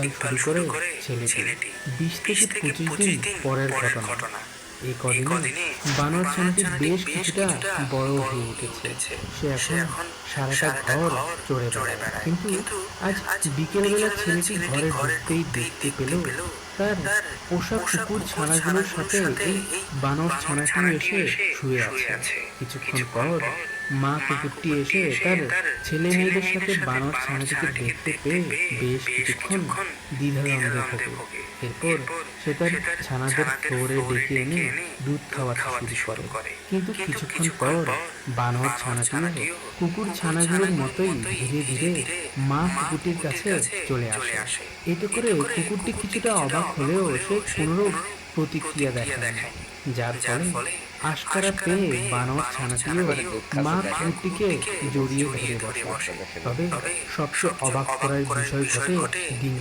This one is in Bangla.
দেখভাল শুরু করে ছেলেটি। 20 থেকে 25 দিন পরের ঘটনা। এই এই কদিনে কদিনে বানর বানর ছানাটি ছানাটি বেশ বেশ কিছুটা কিছুটা বড় বড় হয়ে হয়ে উঠেছে। উঠেছে। সে সে এখন এখন সারাটা সারাটা ঘর ঘর চড়ে চড়ে বেড়ায়। বেড়ায়। কিন্তু কিন্তু আজ আজ বিকেলবেলা বিকেলবেলা ছেলেটি ছেলেটি ঘরে ঘরে ঢুকতেই ঢুকতেই দেখতে দেখতে পেল পেল তার তার পোষা পোষা কুকুর কুকুর ছানাগুলোর ছানাগুলোর সাথে সাথে এই এই বানর বানর ছানাটিও ছানাটিও এসে এসে শুয়ে শুয়ে আছে। আছে। কিছুক্ষণ কিছুক্ষণ পর পর মা মা কুকুরটি কুকুরটি এসে এসে তার তার ছেলে ছেলে মেয়েদের সাথে মেয়েদের সাথে বানর বানর ছানাটিকে ছানাটিকে দেখতে দেখতে পেয়ে পেয়ে বেশ বেশ কিছুক্ষণ কিছুক্ষণ দ্বিধাদ্বন্দ্বে দ্বিধাদ্বন্দ্বে ভোগে। ভোগে। এরপর এরপর সে তার সে তার ছানাদের ছানাদের ফ্লোরে ফ্লোরে ডেকে এনে ডেকে এনে দুধ দুধ খাওয়াতে খাওয়াতে শুরু শুরু করে। করে। কিন্তু কিন্তু কিছুক্ষণ কিছুক্ষণ পর পর বানর বানর ছানাটিও ছানাটিও কুকুর কুকুর ছানাগুলোর ছানাগুলোর মতোই মতোই ধীরে ধীরে ধীরে ধীরে মা মা কুকুরটির কুকুরটির কাছে কাছে চলে চলে আসে। আসে। এতে করে এতে করে কুকুরটি কুকুরটি কিছুটা কিছুটা অবাক অবাক হলেও হলেও সে সে কোনোরূপ কোনোরূপ প্রতিক্রিয়া প্রতিক্রিয়া দেখায়নি, দেখায়নি। যার যার ফলে ফলে আশকারা আশকারা পেয়ে পেয়ে বানর বানর ছানাটিও ছানাটিও মা মা কুকুরটিকে কুকুরটিকে জড়িয়ে জড়িয়ে ধরে ধরে বসে। বসে। তবে তবে সবচেয়ে সবচেয়ে অবাক অবাক করার করার বিষয় বিষয় ঘটে ঘটে দিন